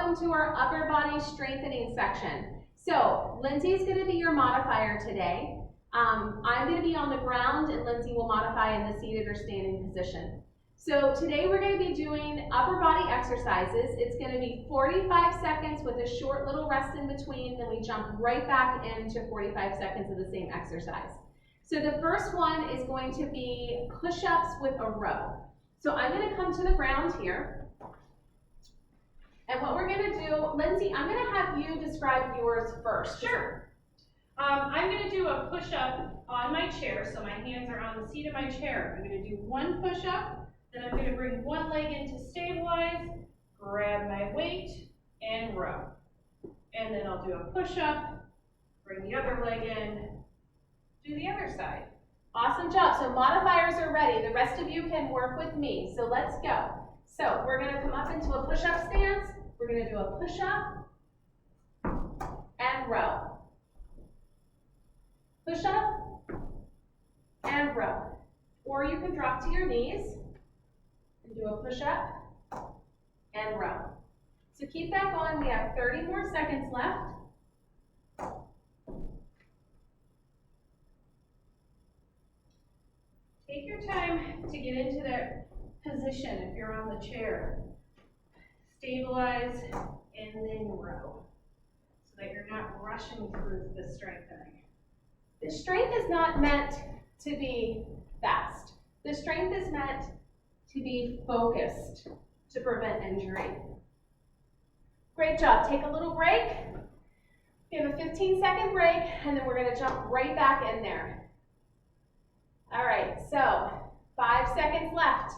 welcome to our upper body strengthening section. So Lindsay's going to be your modifier today. I'm going to be on the ground and Lindsay will modify in the seated or standing position. So today we're going to be doing upper body exercises. It's going to be 45 seconds with a short little rest in between, then we jump right back into 45 seconds of the same exercise. So the first one is going to be push-ups with a row. So I'm going to come to the ground here. And what we're going to do, Lindsay, I'm going to have you describe yours first. Sure. I'm going to do a push-up on my chair, so my hands are on the seat of my chair. I'm going to do one push-up. Then I'm going to bring one leg in to stabilize, grab my weight, and row. And then I'll do a push-up, bring the other leg in, do the other side. Awesome job. So modifiers are ready. The rest of you can work with me. So let's go. So we're going to come up into a push-up stance. We're going to do a push-up and row. Push-up and row. Or you can drop to your knees and do a push-up and row. So keep that going. We have 30 more seconds left. Take your time to get into that position if you're on the chair. Stabilize and then row so that you're not rushing through the strengthening. The strength is not meant to be fast. The strength is meant to be focused to prevent injury. Great job. Take a little break. We have a 15-second break, and then we're going to jump right back in there. All right, so 5 seconds left.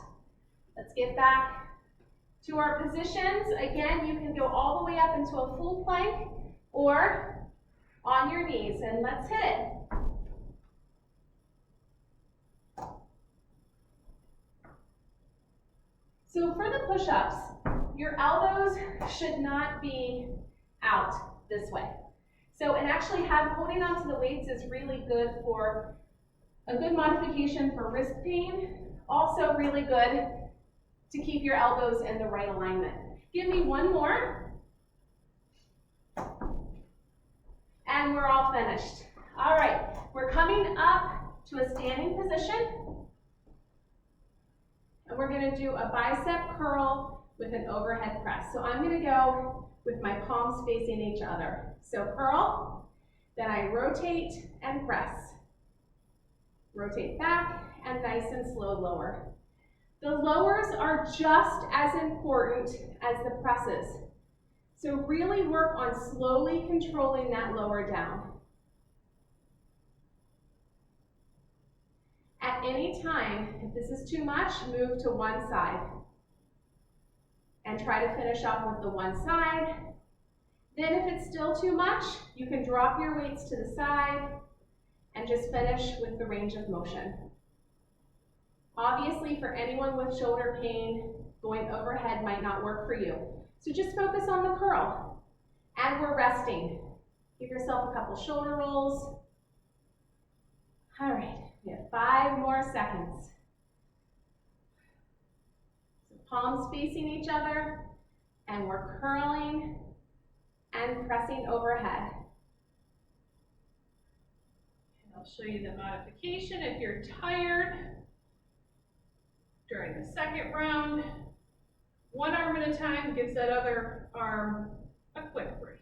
Let's get back to our positions. Again, you can go all the way up into a full plank or on your knees, and let's hit it. So for the push-ups, your elbows should not be out this way. So, and actually holding onto the weights is really good for a good modification for wrist pain. Also really good to keep your elbows in the right alignment. Give me one more. And we're all finished. All right, we're coming up to a standing position. And we're going to do a bicep curl with an overhead press. So I'm going to go with my palms facing each other. So curl, then I rotate and press. Rotate back and nice and slow lower. The lowers are just as important as the presses. So really work on slowly controlling that lower down. At any time, if this is too much, move to one side. And try to finish off with the one side. Then if it's still too much, you can drop your weights to the side and just finish with the range of motion. Obviously, for anyone with shoulder pain, going overhead might not work for you. So just focus on the curl. And we're resting. Give yourself a couple shoulder rolls. All right. We have 5 more seconds. So palms facing each other, and we're curling and pressing overhead. And I'll show you the modification if you're tired during the second round. One arm at a time gives that other arm a quick break.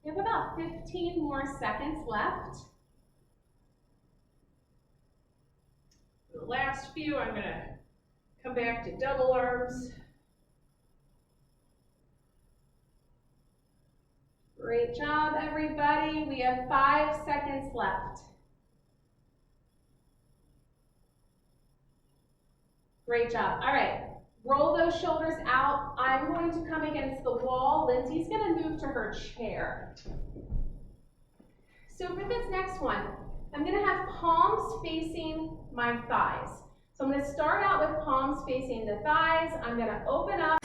We have about 15 more seconds left. For the last few, I'm going to come back to double arms. Great job, everybody. We have 5 seconds left. Great job. All right. Roll those shoulders out. I'm going to come against the wall. Lindsay's going to move to her chair. So for this next one, I'm going to have palms facing my thighs. So I'm going to start out with palms facing the thighs. I'm going to open up.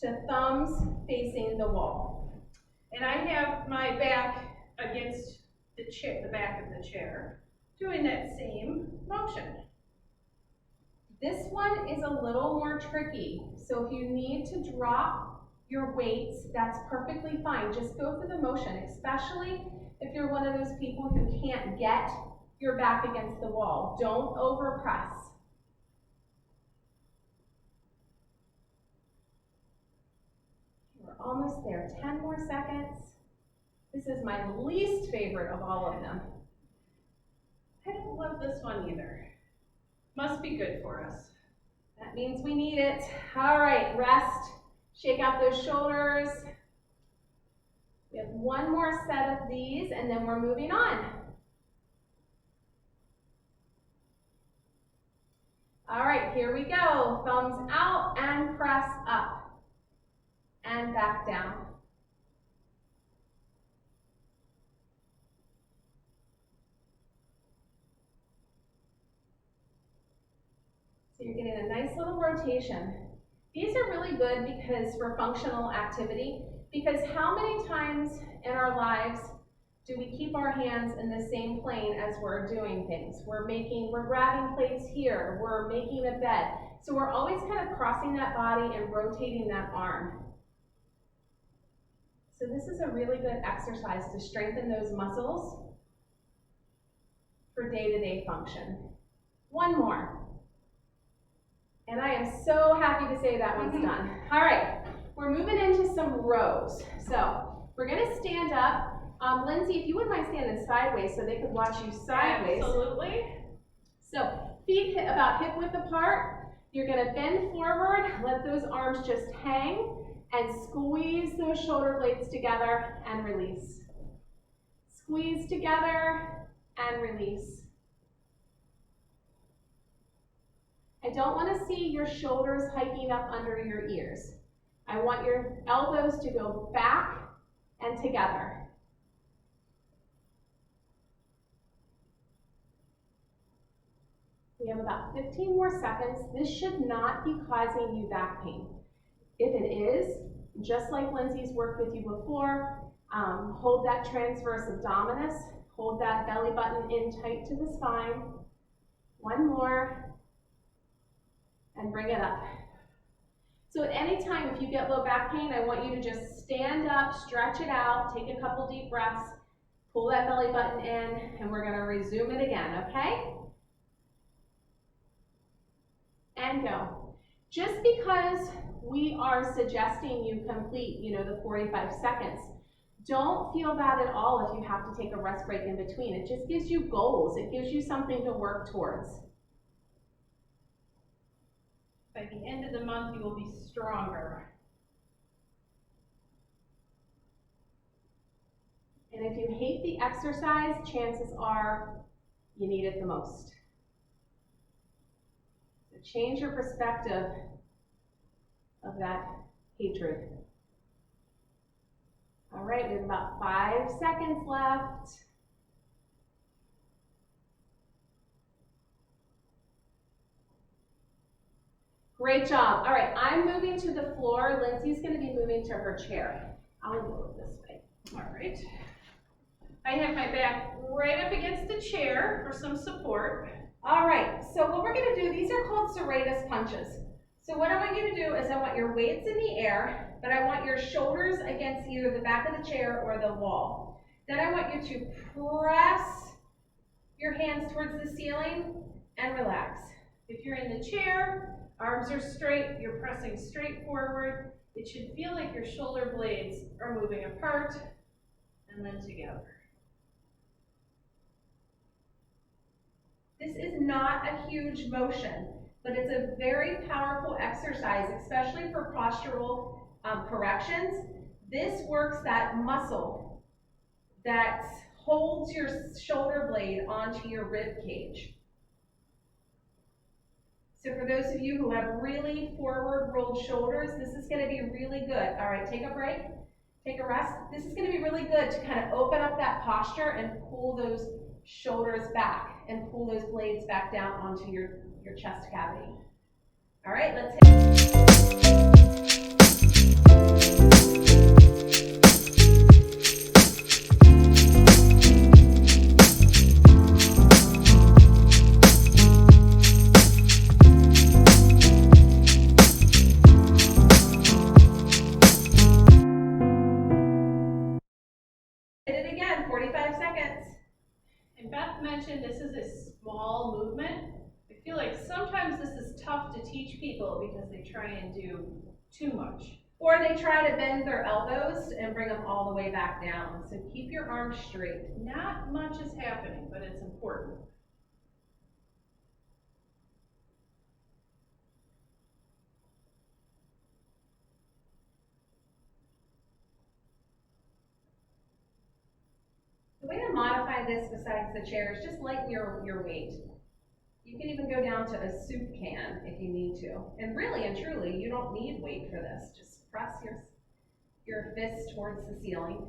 to thumbs facing the wall. And I have my back against the chair, the back of the chair, doing that same motion. This one is a little more tricky, so if you need to drop your weights, that's perfectly fine. Just go through the motion, especially if you're one of those people who can't get your back against the wall. Don't overpress. We're almost there. 10 more seconds. This is my least favorite of all of them. I don't love this one either. Must be good for us. That means we need it. All right, rest. Shake out those shoulders. We have one more set of these, and then we're moving on. All right, here we go. Thumbs out and press up. And back down. So you're getting a nice little rotation. These are really good because for functional activity, because how many times in our lives do we keep our hands in the same plane as we're doing things? We're grabbing plates here, we're making a bed. So we're always kind of crossing that body and rotating that arm. So this is a really good exercise to strengthen those muscles for day-to-day function. One more. And I am so happy to say that one's done. All right, we're moving into some rows. So we're gonna stand up. Lindsay, if you wouldn't mind standing sideways so they could watch you sideways. Absolutely. So feet about hip width apart. You're gonna bend forward, let those arms just hang, and squeeze those shoulder blades together and release. Squeeze together and release. I don't want to see your shoulders hiking up under your ears. I want your elbows to go back and together. We have about 15 more seconds. This should not be causing you back pain. If it is, just like Lindsay's worked with you before, hold that transverse abdominis, hold that belly button in tight to the spine. One more. And bring it up. So at any time, if you get low back pain, I want you to just stand up, stretch it out, take a couple deep breaths, pull that belly button in, and we're gonna resume it again, okay? And go. Just because we are suggesting you complete, the 45 seconds, don't feel bad at all if you have to take a rest break in between. It just gives you goals. It gives you something to work towards. By the end of the month, you will be stronger. And if you hate the exercise, chances are you need it the most. So change your perspective of that hatred. All right, we have about 5 seconds left. Great job. All right, I'm moving to the floor. Lindsay's going to be moving to her chair. I'll go this way. All right. I have my back right up against the chair for some support. All right, so what we're going to do, these are called serratus punches. So what I want you to do is I want your weights in the air, but I want your shoulders against either the back of the chair or the wall. Then I want you to press your hands towards the ceiling and relax. If you're in the chair, arms are straight, you're pressing straight forward. It should feel like your shoulder blades are moving apart and then together. This is not a huge motion, but it's a very powerful exercise, especially for postural corrections. This works that muscle that holds your shoulder blade onto your rib cage. So for those of you who have really forward rolled shoulders, this is going to be really good. All right, take a break, take a rest. This is going to be really good to kind of open up that posture and pull those shoulders back and pull those blades back down onto your chest cavity. All right, let's hit. Hit it again, 45 seconds. And Beth mentioned this is a small movement. I feel like sometimes this is tough to teach people because they try and do too much. Or they try to bend their elbows and bring them all the way back down. So keep your arms straight. Not much is happening, but it's important. The way to modify this besides the chair is just lighten your weight. You can even go down to a soup can if you need to. And really and truly, you don't need weight for this. Just press your fist towards the ceiling.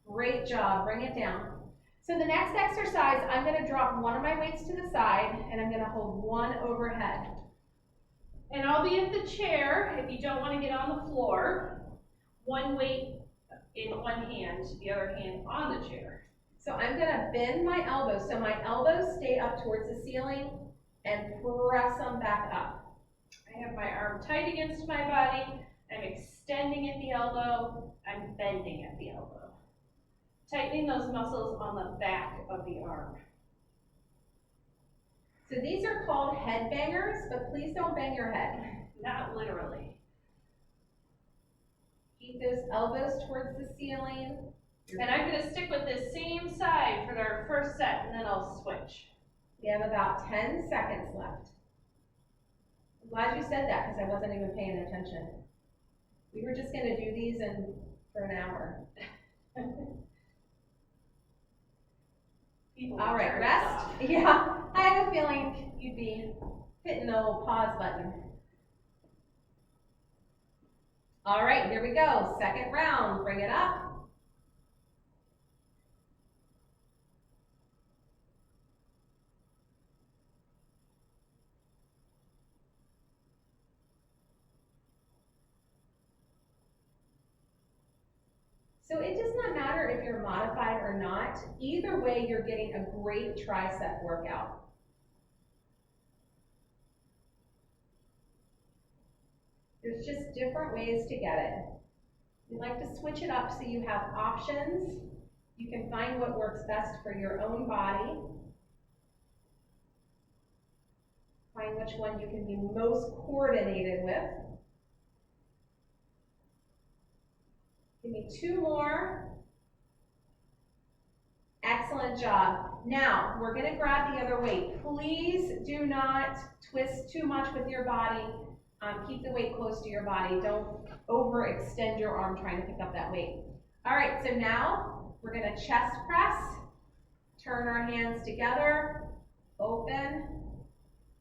Great job, bring it down. So the next exercise, I'm gonna drop one of my weights to the side and I'm gonna hold one overhead. And I'll be at the chair if you don't want to get on the floor. One weight in one hand, the other hand on the chair. So I'm gonna bend my elbows, so my elbows stay up towards the ceiling and press them back up. I have my arm tight against my body. I'm extending at the elbow. I'm bending at the elbow. Tightening those muscles on the back of the arm. So these are called head bangers, but please don't bang your head. Not literally. Keep those elbows towards the ceiling. And I'm going to stick with this same side for our first set, and then I'll switch. We have about 10 seconds left. I'm glad you said that because I wasn't even paying attention. We were just going to do these for an hour. All right, rest. Yeah, I have a feeling you'd be hitting the old pause button. All right, here we go. Second round, bring it up. So it does not matter if you're modified or not. Either way, you're getting a great tricep workout. There's just different ways to get it. We like to switch it up so you have options. You can find what works best for your own body. Find which one you can be most coordinated with. Give me two more. Excellent job. Now, we're gonna grab the other weight. Please do not twist too much with your body. Keep the weight close to your body. Don't overextend your arm trying to pick up that weight. All right, so now we're gonna chest press. Turn our hands together, open,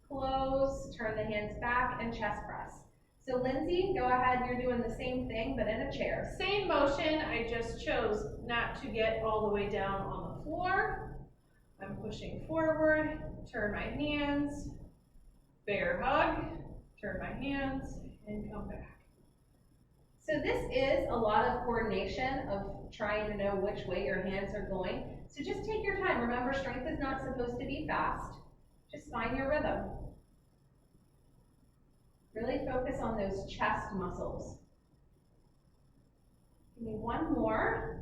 close, turn the hands back, and chest press. So Lindsay, go ahead, you're doing the same thing, but in a chair. Same motion, I just chose not to get all the way down on the floor. I'm pushing forward, turn my hands, bear hug, turn my hands, and come back. So this is a lot of coordination of trying to know which way your hands are going. So just take your time. Remember, strength is not supposed to be fast. Just find your rhythm. Really focus on those chest muscles. Give me one more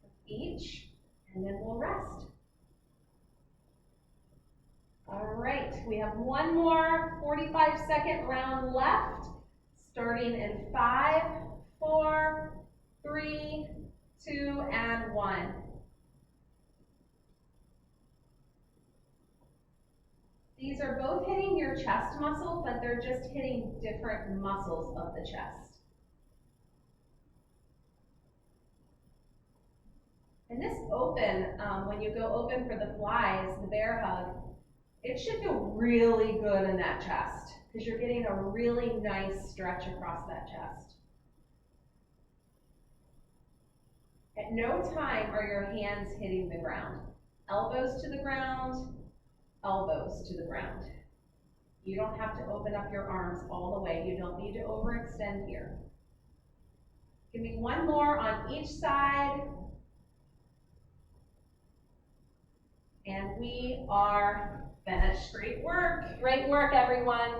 of each, and then we'll rest. All right, we have one more 45-second round left, starting in 5, 4, 3, 2, and 1. These are both hitting your chest muscle, but they're just hitting different muscles of the chest. And this open, when you go open for the flies, the bear hug, it should feel really good in that chest because you're getting a really nice stretch across that chest. At no time are your hands hitting the ground. Elbows to the ground, elbows to the ground. You don't have to open up your arms all the way. You don't need to overextend here. Give me one more on each side. And we are finished. Great work, everyone.